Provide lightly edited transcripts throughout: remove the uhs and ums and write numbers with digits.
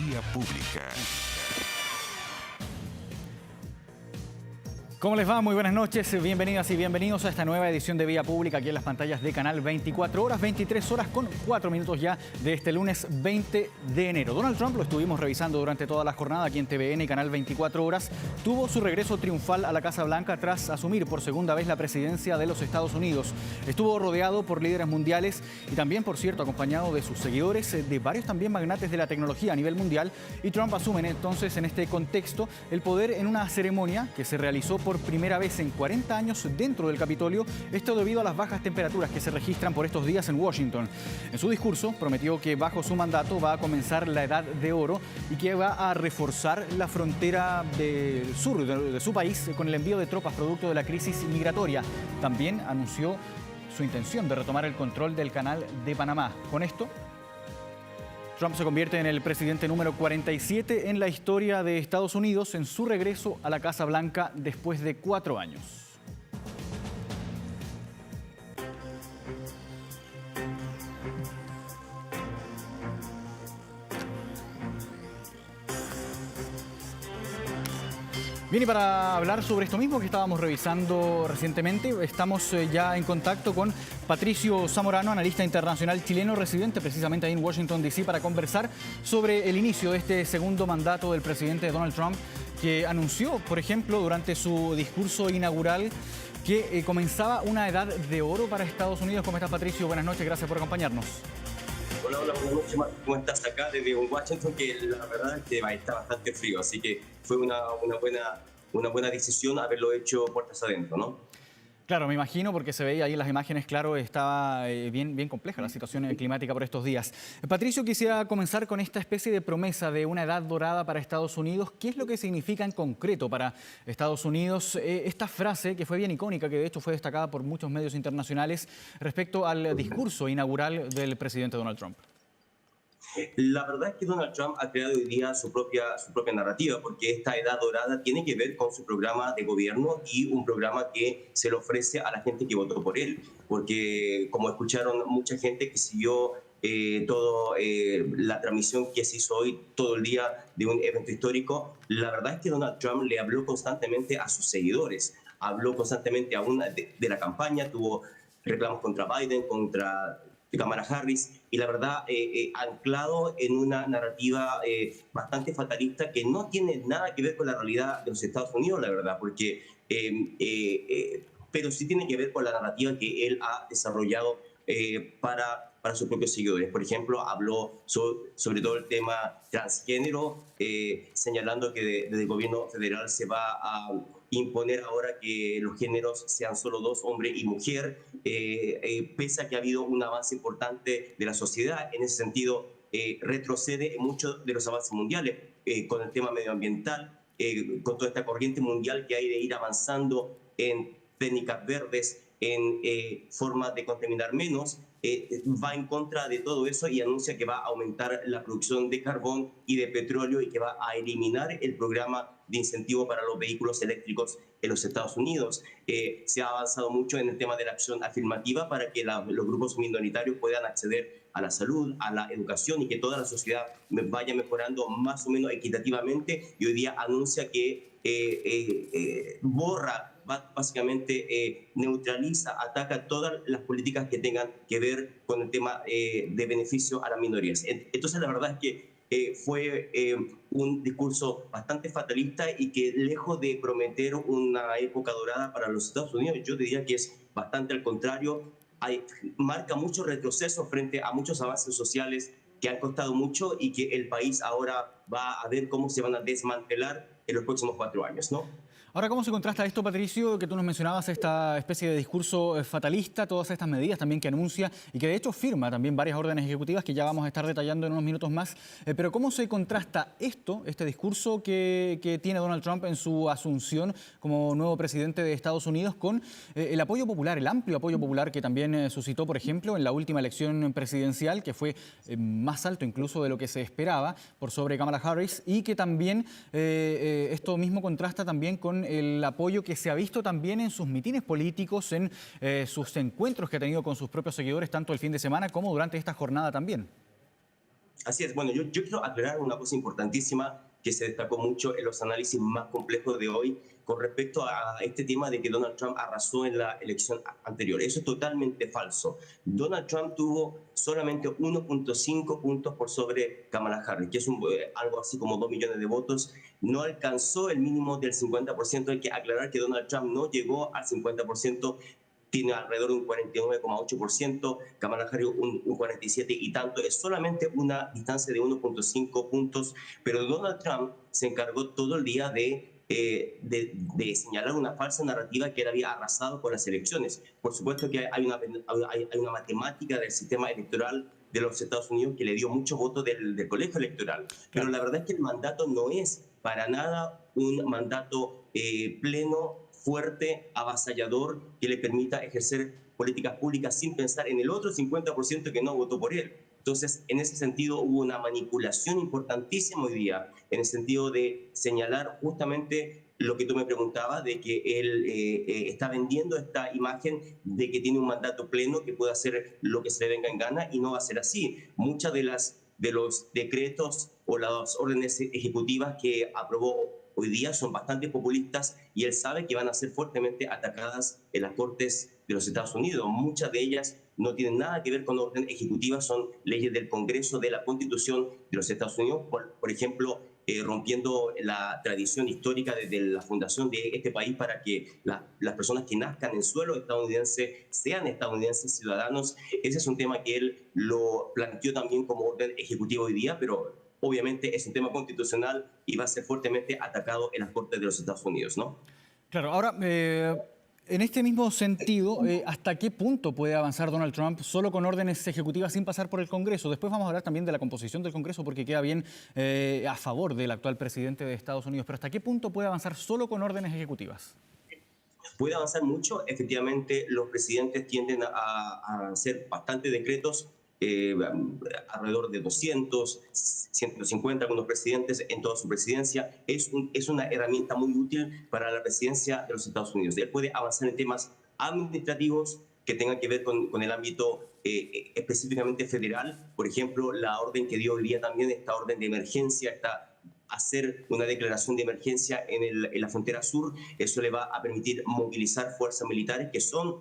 Vía Pública. ¿Cómo les va? Muy buenas noches, bienvenidas y bienvenidos a esta nueva edición de Vía Pública aquí en las pantallas de Canal 24 horas, 23 horas con 4 minutos ya de este lunes 20 de enero. Donald Trump, lo estuvimos revisando durante toda la jornada aquí en TVN y Canal 24 horas, tuvo su regreso triunfal a la Casa Blanca tras asumir por segunda vez la presidencia de los Estados Unidos. Estuvo rodeado por líderes mundiales y también, por cierto, acompañado de sus seguidores, de varios también magnates de la tecnología a nivel mundial, y Trump asume entonces en este contexto el poder en una ceremonia que se realizó por primera vez en 40 años dentro del Capitolio, esto debido a las bajas temperaturas que se registran por estos días en Washington. En su discurso prometió que bajo su mandato va a comenzar la Edad de Oro y que va a reforzar la frontera del sur de su país con el envío de tropas producto de la crisis migratoria. También anunció su intención de retomar el control del Canal de Panamá. Con esto, Trump se convierte en el presidente número 47 en la historia de Estados Unidos en su regreso a la Casa Blanca después de 4 años. Bien, y para hablar sobre esto mismo que estábamos revisando recientemente, estamos ya en contacto con Patricio Zamorano, analista internacional chileno residente precisamente ahí en Washington, D.C., para conversar sobre el inicio de este segundo mandato del presidente Donald Trump, que anunció, por ejemplo, durante su discurso inaugural, que comenzaba una edad de oro para Estados Unidos. ¿Cómo estás, Patricio? Buenas noches, gracias por acompañarnos. Hola, buenas noches, Marco. ¿Cómo estás acá desde Washington? Que la verdad es que está bastante frío, así que fue una buena decisión haberlo hecho puertas adentro, ¿no? Claro, me imagino, porque se veía ahí en las imágenes, claro, estaba bien compleja la situación climática por estos días. Patricio, quisiera comenzar con esta especie de promesa de una edad dorada para Estados Unidos. ¿Qué es lo que significa en concreto para Estados Unidos esta frase, que fue bien icónica, que de hecho fue destacada por muchos medios internacionales, respecto al discurso inaugural del presidente Donald Trump? La verdad es que Donald Trump ha creado hoy día su propia narrativa, porque esta edad dorada tiene que ver con su programa de gobierno y un programa que se le ofrece a la gente que votó por él. Porque, como escucharon mucha gente que siguió toda la transmisión que se hizo hoy, todo el día de un evento histórico, la verdad es que Donald Trump le habló constantemente a sus seguidores, habló constantemente de la campaña, tuvo reclamos contra Biden, contra Kamala Harris, y la verdad anclado en una narrativa bastante fatalista que no tiene nada que ver con la realidad de los Estados Unidos, la verdad, porque pero sí tiene que ver con la narrativa que él ha desarrollado para sus propios seguidores. Por ejemplo, habló sobre todo el tema transgénero, señalando que desde el gobierno federal se va a imponer ahora que los géneros sean solo dos, hombre y mujer, pese a que ha habido un avance importante de la sociedad. En ese sentido, retrocede en muchos de los avances mundiales con el tema medioambiental, con toda esta corriente mundial que hay de ir avanzando en técnicas verdes, en formas de contaminar menos, va en contra de todo eso y anuncia que va a aumentar la producción de carbón y de petróleo y que va a eliminar el programa de incentivo para los vehículos eléctricos en los Estados Unidos. Se ha avanzado mucho en el tema de la acción afirmativa para que los grupos minoritarios puedan acceder a la salud, a la educación y que toda la sociedad vaya mejorando más o menos equitativamente, y hoy día anuncia que básicamente neutraliza, ataca todas las políticas que tengan que ver con el tema de beneficio a las minorías. Entonces, la verdad es que fue un discurso bastante fatalista y que, lejos de prometer una época dorada para los Estados Unidos, yo diría que es bastante al contrario. Marca mucho retroceso frente a muchos avances sociales que han costado mucho y que el país ahora va a ver cómo se van a desmantelar en los próximos 4 años, ¿no? Ahora, ¿cómo se contrasta esto, Patricio, que tú nos mencionabas, esta especie de discurso fatalista, todas estas medidas también que anuncia y que de hecho firma también varias órdenes ejecutivas que ya vamos a estar detallando en unos minutos más? Pero ¿cómo se contrasta este discurso que tiene Donald Trump en su asunción como nuevo presidente de Estados Unidos con el apoyo popular, el amplio apoyo popular que también suscitó, por ejemplo, en la última elección presidencial, que fue más alto incluso de lo que se esperaba por sobre Kamala Harris, y que también esto mismo contrasta también con el apoyo que se ha visto también en sus mitines políticos, en sus encuentros que ha tenido con sus propios seguidores, tanto el fin de semana como durante esta jornada también? Así es. Bueno, yo quiero aclarar una cosa importantísima que se destacó mucho en los análisis más complejos de hoy con respecto a este tema de que Donald Trump arrasó en la elección anterior. Eso es totalmente falso. Donald Trump tuvo solamente 1.5 puntos por sobre Kamala Harris, que es algo así como 2 millones de votos. No alcanzó el mínimo del 50%. Hay que aclarar que Donald Trump no llegó al 50%. Tiene alrededor de un 49,8%, Kamala Harris un 47 y tanto. Es solamente una distancia de 1.5 puntos, pero Donald Trump se encargó todo el día de señalar una falsa narrativa que él había arrasado con las elecciones. Por supuesto que hay una matemática del sistema electoral de los Estados Unidos que le dio mucho voto del colegio electoral, pero la verdad es que el mandato no es para nada un mandato pleno, fuerte, avasallador, que le permita ejercer políticas públicas sin pensar en el otro 50% que no votó por él. Entonces, en ese sentido, hubo una manipulación importantísima hoy día, en el sentido de señalar justamente lo que tú me preguntabas, de que él está vendiendo esta imagen de que tiene un mandato pleno, que puede hacer lo que se le venga en gana, y no va a ser así. Muchas de los decretos o las órdenes ejecutivas que aprobó hoy día son bastante populistas y él sabe que van a ser fuertemente atacadas en las Cortes de los Estados Unidos. Muchas de ellas no tienen nada que ver con orden ejecutiva, son leyes del Congreso, de la Constitución de los Estados Unidos, por ejemplo, rompiendo la tradición histórica desde la fundación de este país para que las personas que nazcan en suelo estadounidense sean estadounidenses ciudadanos. Ese es un tema que él lo planteó también como orden ejecutivo hoy día, pero obviamente es un tema constitucional y va a ser fuertemente atacado en las Cortes de los Estados Unidos, ¿no? Claro, ahora, en este mismo sentido, ¿hasta qué punto puede avanzar Donald Trump solo con órdenes ejecutivas sin pasar por el Congreso? Después vamos a hablar también de la composición del Congreso porque queda bien a favor del actual presidente de Estados Unidos. Pero ¿hasta qué punto puede avanzar solo con órdenes ejecutivas? Puede avanzar mucho. Efectivamente, los presidentes tienden a hacer bastantes decretos, alrededor de 200, 150 algunos presidentes en toda su presidencia. Es una herramienta muy útil para la presidencia de los Estados Unidos. Él puede avanzar en temas administrativos que tengan que ver con el ámbito específicamente federal. Por ejemplo, la orden que dio hoy día también, esta orden de emergencia, hacer una declaración de emergencia en la frontera sur. Eso le va a permitir movilizar fuerzas militares que son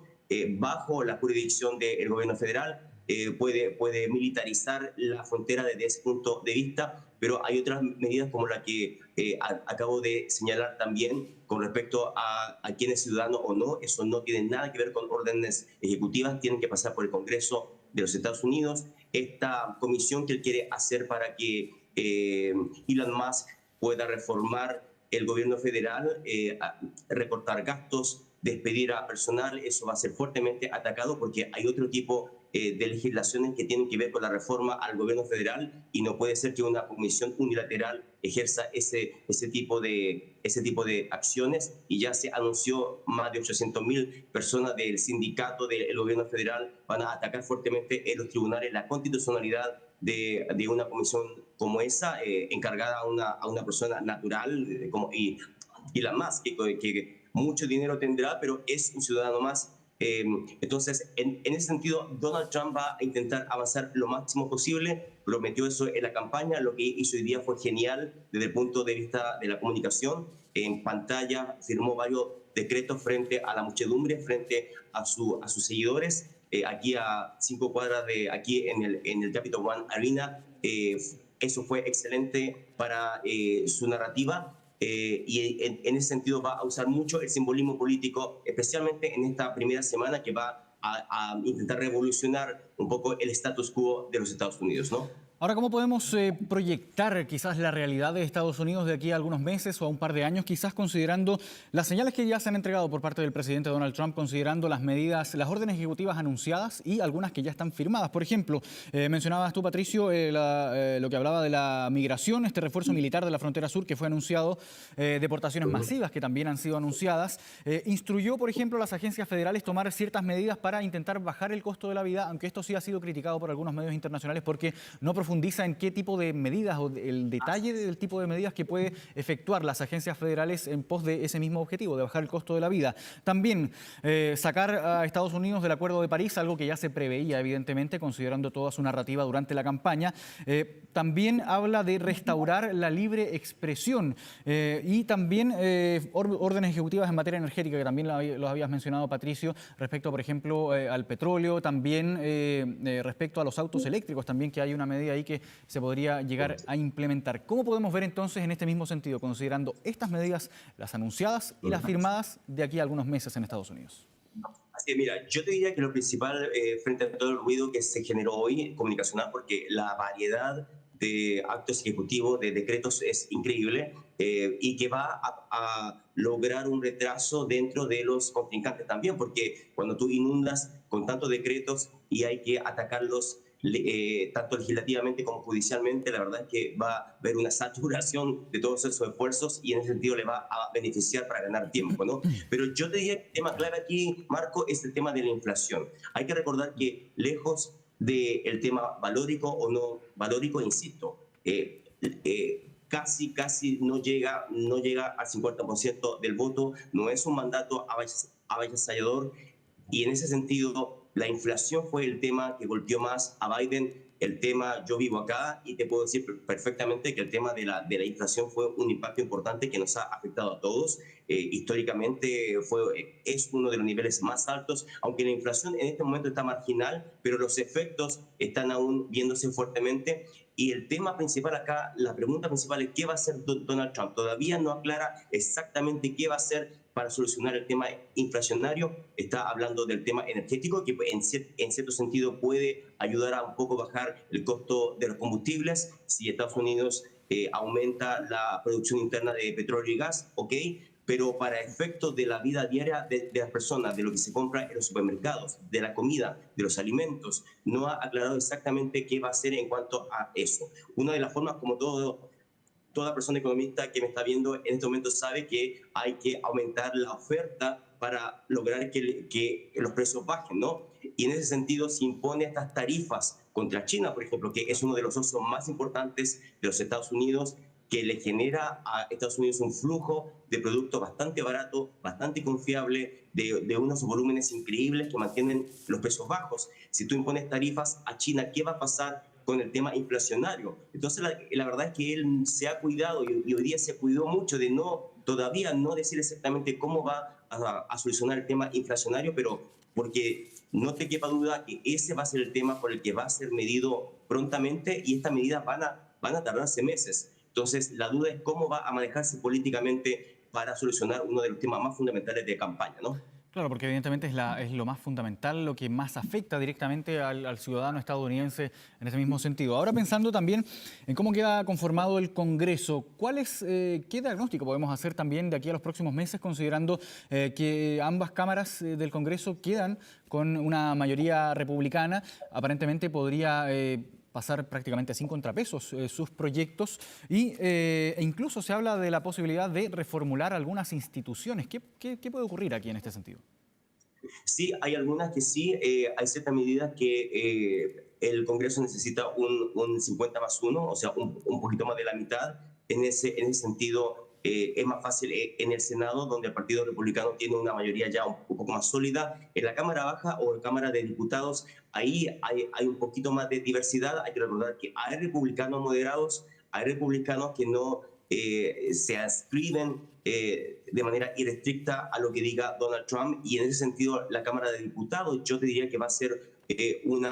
bajo la jurisdicción del gobierno federal. Puede militarizar la frontera desde ese punto de vista, pero hay otras medidas como la que acabo de señalar también con respecto a quién es ciudadano o no. Eso no tiene nada que ver con órdenes ejecutivas, tienen que pasar por el Congreso de los Estados Unidos. Esta comisión que él quiere hacer para que Elon Musk pueda reformar el gobierno federal, recortar gastos, despedir a personal, eso va a ser fuertemente atacado porque hay otro tipo de legislaciones que tienen que ver con la reforma al gobierno federal y no puede ser que una comisión unilateral ejerza ese tipo de acciones, y ya se anunció más de 800.000 personas del sindicato del gobierno federal van a atacar fuertemente en los tribunales la constitucionalidad de una comisión como esa, encargada a una persona natural y la más, que mucho dinero tendrá, pero es un ciudadano más. Entonces, en ese sentido, Donald Trump va a intentar avanzar lo máximo posible. Prometió eso en la campaña. Lo que hizo hoy día fue genial desde el punto de vista de la comunicación. En pantalla firmó varios decretos frente a la muchedumbre, frente a sus seguidores. Aquí a 5 cuadras de aquí en el Capital One Arena. Eso fue excelente para su narrativa. Y en ese sentido va a usar mucho el simbolismo político, especialmente en esta primera semana que va a intentar revolucionar un poco el status quo de los Estados Unidos, ¿no? Ahora, ¿cómo podemos proyectar quizás la realidad de Estados Unidos de aquí a algunos meses o a un par de años, quizás considerando las señales que ya se han entregado por parte del presidente Donald Trump, considerando las medidas, las órdenes ejecutivas anunciadas y algunas que ya están firmadas? Por ejemplo, mencionabas tú, Patricio, lo que hablaba de la migración, este refuerzo militar de la frontera sur que fue anunciado, deportaciones masivas que también han sido anunciadas. Instruyó, por ejemplo, a las agencias federales tomar ciertas medidas para intentar bajar el costo de la vida, aunque esto sí ha sido criticado por algunos medios internacionales porque no profundiza en qué tipo de medidas o el detalle del tipo de medidas que puede efectuar las agencias federales en pos de ese mismo objetivo, de bajar el costo de la vida. También sacar a Estados Unidos del Acuerdo de París, algo que ya se preveía evidentemente, considerando toda su narrativa durante la campaña. También habla de restaurar la libre expresión y también órdenes ejecutivas en materia energética, que también los habías mencionado, Patricio, respecto, por ejemplo, al petróleo, también respecto a los autos eléctricos, también que hay una medida ahí que se podría llegar a implementar. ¿Cómo podemos ver entonces en este mismo sentido, considerando estas medidas, las anunciadas y las firmadas de aquí a algunos meses en Estados Unidos? Así que mira, yo te diría que lo principal frente a todo el ruido que se generó hoy comunicacional, porque la variedad de actos ejecutivos, de decretos es increíble y que va a lograr un retraso dentro de los contrincantes también, porque cuando tú inundas con tantos decretos y hay que atacarlos tanto legislativamente como judicialmente, la verdad es que va a haber una saturación de todos esos esfuerzos y en ese sentido le va a beneficiar para ganar tiempo, ¿no? Pero yo te diría que el tema clave aquí, Marco, es el tema de la inflación. Hay que recordar que lejos del tema valórico o no valórico, insisto, casi no llega al 50% del voto, no es un mandato avasallador y en ese sentido la inflación fue el tema que golpeó más a Biden. El tema, yo vivo acá y te puedo decir perfectamente que el tema de la inflación fue un impacto importante que nos ha afectado a todos. Históricamente es uno de los niveles más altos, aunque la inflación en este momento está marginal, pero los efectos están aún viéndose fuertemente. Y el tema principal acá, la pregunta principal es ¿qué va a hacer Donald Trump? Todavía no aclara exactamente qué va a hacer para solucionar el tema inflacionario. Está hablando del tema energético, que en cierto sentido puede ayudar a un poco bajar el costo de los combustibles. Si Estados Unidos aumenta la producción interna de petróleo y gas, ok, pero para efectos de la vida diaria de las personas, de lo que se compra en los supermercados, de la comida, de los alimentos, no ha aclarado exactamente qué va a hacer en cuanto a eso. Una de las formas, como toda persona economista que me está viendo en este momento sabe que hay que aumentar la oferta para lograr que los precios bajen, ¿no? Y en ese sentido se impone estas tarifas contra China, por ejemplo, que es uno de los socios más importantes de los Estados Unidos, que le genera a Estados Unidos un flujo de productos bastante barato, bastante confiable, de unos volúmenes increíbles que mantienen los precios bajos. Si tú impones tarifas a China, ¿qué va a pasar con el tema inflacionario? Entonces la verdad es que él se ha cuidado y hoy día se cuidó mucho de todavía no decir exactamente cómo va a solucionar el tema inflacionario, pero porque no te quepa duda que ese va a ser el tema por el que va a ser medido prontamente y estas medidas van a tardarse meses. Entonces la duda es cómo va a manejarse políticamente para solucionar uno de los temas más fundamentales de campaña, ¿no? Claro, porque evidentemente es lo más fundamental, lo que más afecta directamente al ciudadano estadounidense en ese mismo sentido. Ahora pensando también en cómo queda conformado el Congreso, ¿qué diagnóstico podemos hacer también de aquí a los próximos meses, considerando que ambas cámaras del Congreso quedan con una mayoría republicana? Aparentemente podría pasar prácticamente sin contrapesos sus proyectos e incluso se habla de la posibilidad de reformular algunas instituciones. ¿Qué puede ocurrir aquí en este sentido? Sí, hay algunas que sí, hay ciertas medidas que el Congreso necesita un 50+1, o sea, un poquito más de la mitad. En ese sentido, es más fácil en el Senado, donde el Partido Republicano tiene una mayoría ya un poco más sólida. En la Cámara Baja o en la Cámara de Diputados, ahí hay un poquito más de diversidad. Hay que recordar que hay republicanos moderados, hay republicanos que no se adscriben de manera irrestricta a lo que diga Donald Trump, y en ese sentido la Cámara de Diputados yo te diría que va a ser un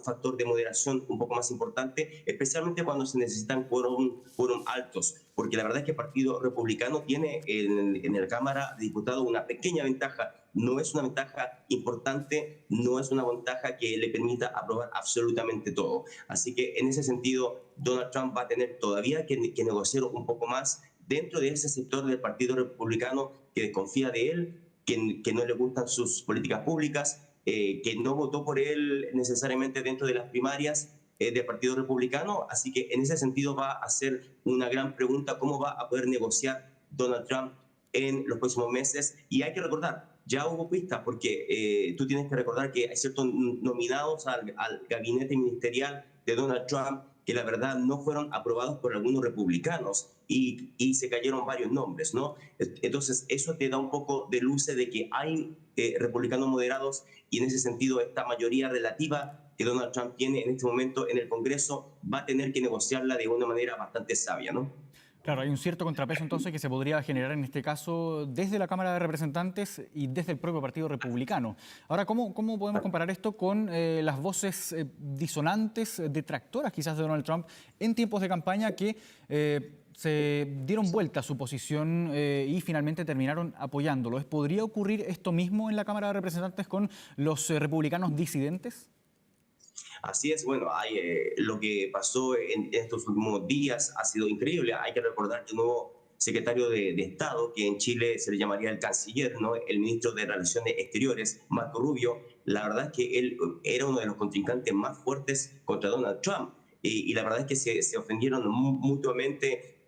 factor de moderación un poco más importante, especialmente cuando se necesitan quórum altos, porque la verdad es que el Partido Republicano tiene en la Cámara de Diputados una pequeña ventaja. No es una ventaja importante, no es una ventaja que le permita aprobar absolutamente todo. Así que en ese sentido Donald Trump va a tener todavía que negociar un poco más dentro de ese sector del Partido Republicano que desconfía de él, que no le gustan sus políticas públicas, que no votó por él necesariamente dentro de las primarias del Partido Republicano. Así que en ese sentido va a ser una gran pregunta cómo va a poder negociar Donald Trump en los próximos meses. Y hay que recordar, ya hubo pistas, porque tú tienes que recordar que hay ciertos nominados al gabinete ministerial de Donald Trump que la verdad no fueron aprobados por algunos republicanos y se cayeron varios nombres, ¿no? Entonces, eso te da un poco de luces de que hay republicanos moderados y en ese sentido esta mayoría relativa que Donald Trump tiene en este momento en el Congreso va a tener que negociarla de una manera bastante sabia, ¿no? Claro, hay un cierto contrapeso entonces que se podría generar en este caso desde la Cámara de Representantes y desde el propio Partido Republicano. Ahora, ¿cómo podemos comparar esto con las voces disonantes, detractoras quizás de Donald Trump en tiempos de campaña que se dieron vuelta a su posición y finalmente terminaron apoyándolo? ¿Podría ocurrir esto mismo en la Cámara de Representantes con los republicanos disidentes? Así es, bueno, lo que pasó en estos últimos días ha sido increíble. Hay que recordar que el nuevo secretario de Estado, que en Chile se le llamaría el canciller, ¿no? El ministro de Relaciones Exteriores, Marco Rubio, la verdad es que él era uno de los contrincantes más fuertes contra Donald Trump. Y la verdad es que se ofendieron mutuamente.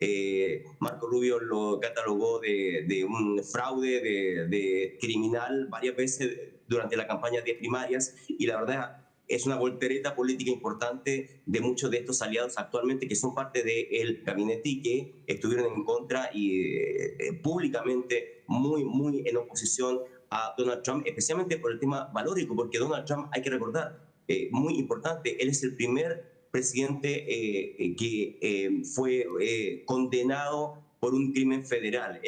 Marco Rubio lo catalogó de un fraude, de criminal varias veces durante la campaña de primarias y la verdad es una voltereta política importante de muchos de estos aliados actualmente que son parte del gabinete y que estuvieron en contra y públicamente muy en oposición a Donald Trump, especialmente por el tema valórico, porque Donald Trump, hay que recordar, muy importante, él es el primer presidente que fue condenado por un crimen federal,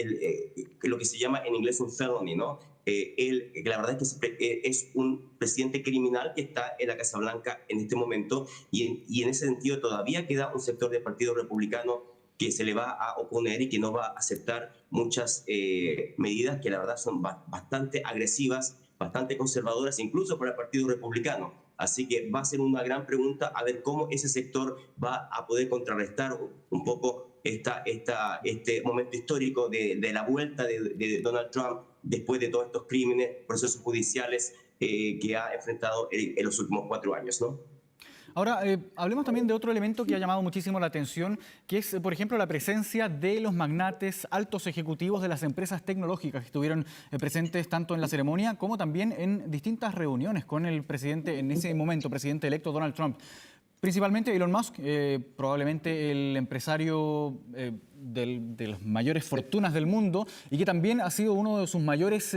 lo que se llama en inglés un felony, ¿no? La verdad es que es un presidente criminal que está en la Casa Blanca en este momento y en ese sentido todavía queda un sector del Partido Republicano que se le va a oponer y que no va a aceptar muchas medidas que la verdad son bastante agresivas, bastante conservadoras, incluso para el Partido Republicano. Así que va a ser una gran pregunta a ver cómo ese sector va a poder contrarrestar un poco este momento histórico de la vuelta de Donald Trump después de todos estos crímenes, procesos judiciales que ha enfrentado en los últimos 4 años, ¿no? Ahora, hablemos también de otro elemento que ha llamado muchísimo la atención, que es, por ejemplo, la presencia de los magnates altos ejecutivos de las empresas tecnológicas que estuvieron presentes tanto en la ceremonia como también en distintas reuniones con el presidente, en ese momento, presidente electo Donald Trump. Principalmente Elon Musk, probablemente el empresario de las mayores fortunas del mundo y que también ha sido uno de sus mayores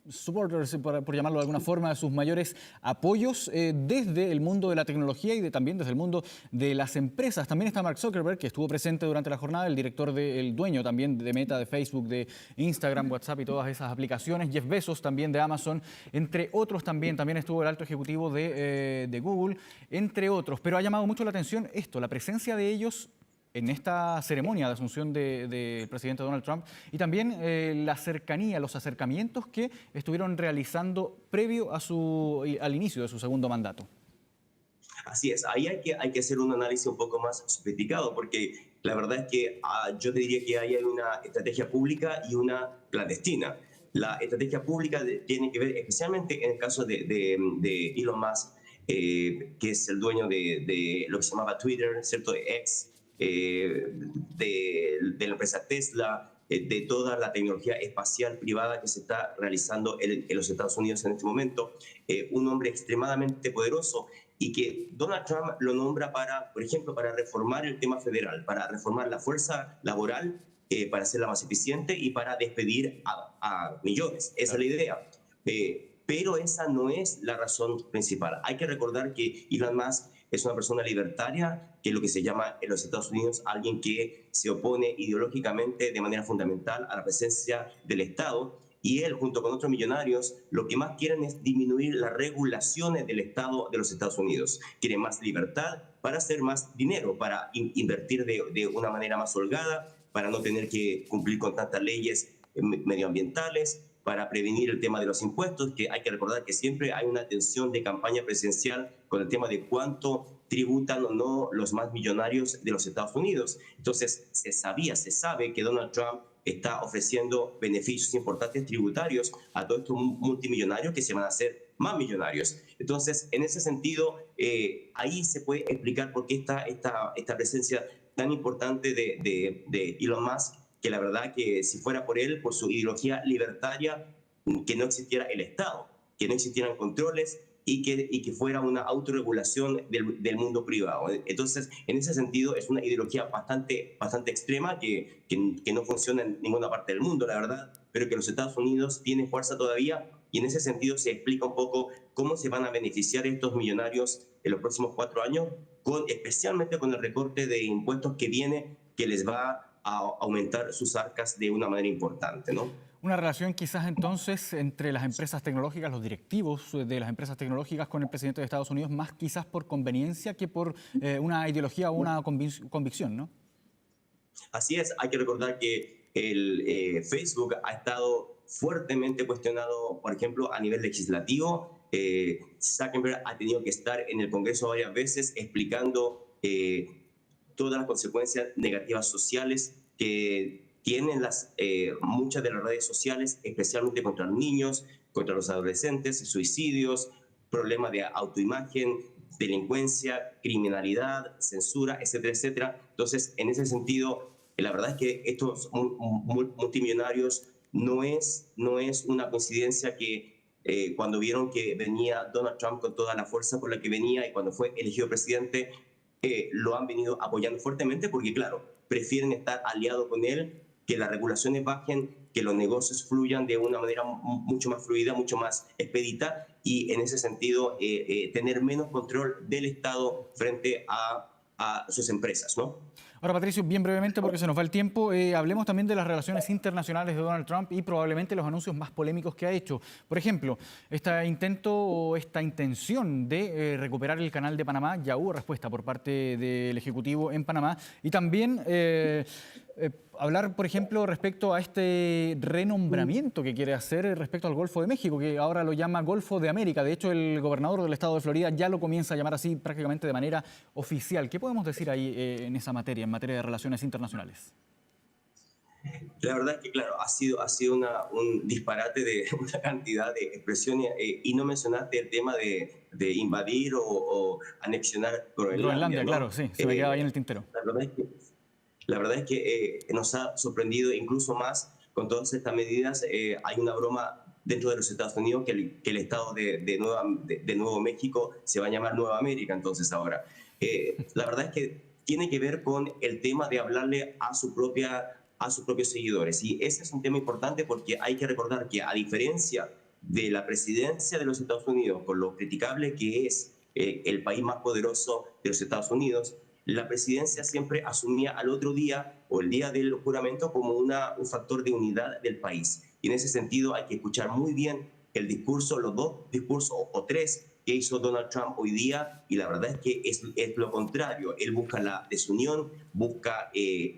supporters, por llamarlo de alguna forma, sus mayores apoyos desde el mundo de la tecnología y también desde el mundo de las empresas. También está Mark Zuckerberg, que estuvo presente durante la jornada, el dueño también de Meta, de Facebook, de Instagram, WhatsApp y todas esas aplicaciones. Jeff Bezos también de Amazon, entre otros también estuvo el alto ejecutivo de Google, entre otros. Pero ha llamado mucho la atención esto, la presencia de ellos en esta ceremonia de asunción del presidente Donald Trump y también la cercanía, los acercamientos que estuvieron realizando previo al inicio de su segundo mandato. Así es, ahí hay que hacer un análisis un poco más sofisticado porque la verdad es que yo te diría que ahí hay una estrategia pública y una clandestina. La estrategia pública tiene que ver especialmente en el caso de Elon Musk, que es el dueño de lo que se llamaba Twitter, ¿cierto? X, de la empresa Tesla, de toda la tecnología espacial privada que se está realizando en los Estados Unidos en este momento, un hombre extremadamente poderoso y que Donald Trump lo nombra para, por ejemplo, para reformar el tema federal, para reformar la fuerza laboral, para hacerla más eficiente y para despedir a millones. Esa es la idea. Pero esa no es la razón principal. Hay que recordar que Elon Musk es una persona libertaria, que es lo que se llama en los Estados Unidos alguien que se opone ideológicamente de manera fundamental a la presencia del Estado. Y él, junto con otros millonarios, lo que más quieren es disminuir las regulaciones del Estado de los Estados Unidos. Quieren más libertad para hacer más dinero, para invertir de una manera más holgada, para no tener que cumplir con tantas leyes medioambientales, para prevenir el tema de los impuestos, que hay que recordar que siempre hay una tensión de campaña presidencial con el tema de cuánto tributan o no los más millonarios de los Estados Unidos. Entonces, se sabe que Donald Trump está ofreciendo beneficios importantes tributarios a todos estos multimillonarios que se van a hacer más millonarios. Entonces, en ese sentido, ahí se puede explicar por qué está esta presencia tan importante de Elon Musk, que la verdad que si fuera por él, por su ideología libertaria, que no existiera el Estado, que no existieran controles, y que fuera una autorregulación del mundo privado. Entonces, en ese sentido, es una ideología bastante extrema que no funciona en ninguna parte del mundo, la verdad, pero que los Estados Unidos tienen fuerza todavía, y en ese sentido se explica un poco cómo se van a beneficiar estos millonarios en los próximos 4 años, especialmente con el recorte de impuestos que viene, que les va a aumentar sus arcas de una manera importante, ¿no? Una relación quizás entonces entre las empresas tecnológicas, los directivos de las empresas tecnológicas con el presidente de Estados Unidos, más quizás por conveniencia que por una ideología o una convicción, ¿no? Así es, hay que recordar que el Facebook ha estado fuertemente cuestionado, por ejemplo, a nivel legislativo. Zuckerberg ha tenido que estar en el Congreso varias veces explicando todas las consecuencias negativas sociales que tienen muchas de las redes sociales, especialmente contra los niños, contra los adolescentes, suicidios, problemas de autoimagen, delincuencia, criminalidad, censura, etcétera, etcétera. Entonces, en ese sentido, la verdad es que estos multimillonarios no es una coincidencia que cuando vieron que venía Donald Trump con toda la fuerza por la que venía y cuando fue elegido presidente, lo han venido apoyando fuertemente porque, claro, prefieren estar aliados con él, que las regulaciones bajen, que los negocios fluyan de una manera mucho más fluida, mucho más expedita, y en ese sentido tener menos control del Estado frente a sus empresas, ¿no? Ahora, Patricio, bien brevemente, porque se nos va el tiempo, hablemos también de las relaciones internacionales de Donald Trump y probablemente los anuncios más polémicos que ha hecho. Por ejemplo, este intento o esta intención de recuperar el canal de Panamá, ya hubo respuesta por parte del Ejecutivo en Panamá, y también hablar, por ejemplo, respecto a este renombramiento que quiere hacer respecto al Golfo de México, que ahora lo llama Golfo de América. De hecho, el gobernador del estado de Florida ya lo comienza a llamar así prácticamente de manera oficial. ¿Qué podemos decir ahí en esa materia, en materia de relaciones internacionales? La verdad es que, claro, ha sido un disparate de una cantidad de expresiones y no mencionaste el tema de invadir o anexionar Groenlandia, ¿no? Claro, sí, se me quedaba ahí en el tintero. La verdad es que nos ha sorprendido incluso más con todas estas medidas. Hay una broma dentro de los Estados Unidos que el estado de Nuevo México se va a llamar Nueva América, entonces ahora. La verdad es que tiene que ver con el tema de hablarle a sus propios seguidores. Y ese es un tema importante porque hay que recordar que, a diferencia de la presidencia de los Estados Unidos, con lo criticable que es el país más poderoso de los Estados Unidos, la presidencia siempre asumía al otro día o el día del juramento como un factor de unidad del país. Y en ese sentido hay que escuchar muy bien el discurso, los dos discursos o tres que hizo Donald Trump hoy día, y la verdad es que es lo contrario. Él busca la desunión, busca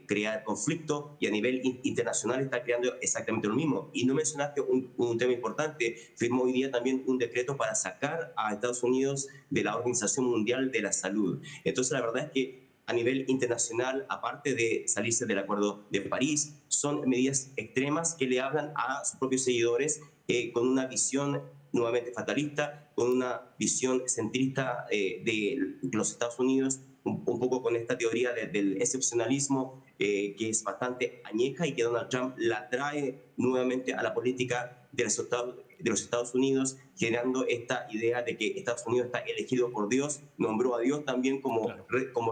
crear conflicto, y a nivel internacional está creando exactamente lo mismo. Y no mencionaste un tema importante: firmó hoy día también un decreto para sacar a Estados Unidos de la Organización Mundial de la Salud. Entonces, la verdad es que a nivel internacional, aparte de salirse del Acuerdo de París, son medidas extremas que le hablan a sus propios seguidores con una visión nuevamente fatalista, con una visión centrista de los Estados Unidos, un poco con esta teoría del excepcionalismo que es bastante añeja y que Donald Trump la trae nuevamente a la política de los Estados Unidos, generando esta idea de que Estados Unidos está elegido por Dios, nombró a Dios también como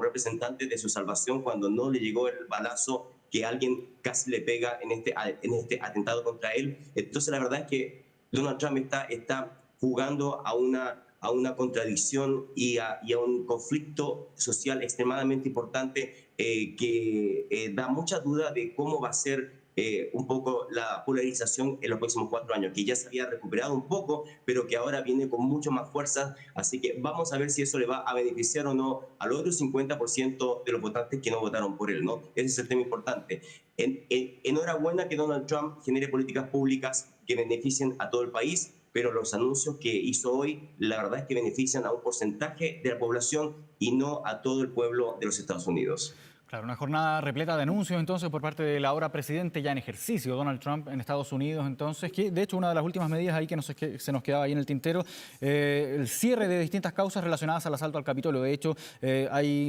representante de su salvación cuando no le llegó el balazo que alguien casi le pega en este atentado contra él. Entonces, la verdad es que Donald Trump está jugando a una contradicción y a un conflicto social extremadamente importante que da mucha duda de cómo va a ser un poco la polarización en los próximos 4 años, que ya se había recuperado un poco, pero que ahora viene con mucho más fuerza. Así que vamos a ver si eso le va a beneficiar o no al otro 50% de los votantes que no votaron por él, ¿no? Ese es el tema importante. Enhorabuena que Donald Trump genere políticas públicas que beneficien a todo el país, pero los anuncios que hizo hoy, la verdad es que benefician a un porcentaje de la población y no a todo el pueblo de los Estados Unidos. Claro, una jornada repleta de anuncios entonces por parte del ahora presidente ya en ejercicio, Donald Trump, en Estados Unidos. Entonces, que de hecho una de las últimas medidas ahí que se nos quedaba ahí en el tintero, el cierre de distintas causas relacionadas al asalto al Capitolio. De hecho,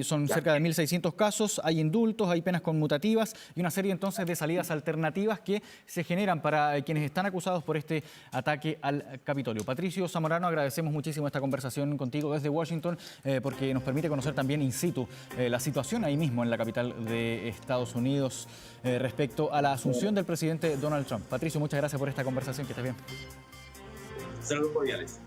son cerca de 1.600 casos, hay indultos, hay penas conmutativas y una serie entonces de salidas alternativas que se generan para quienes están acusados por este ataque al Capitolio. Patricio Zamorano, agradecemos muchísimo esta conversación contigo desde Washington porque nos permite conocer también in situ la situación ahí mismo en la capital de Estados Unidos respecto a la asunción del presidente Donald Trump. Patricio, muchas gracias por esta conversación, que estés bien. Saludos cordiales.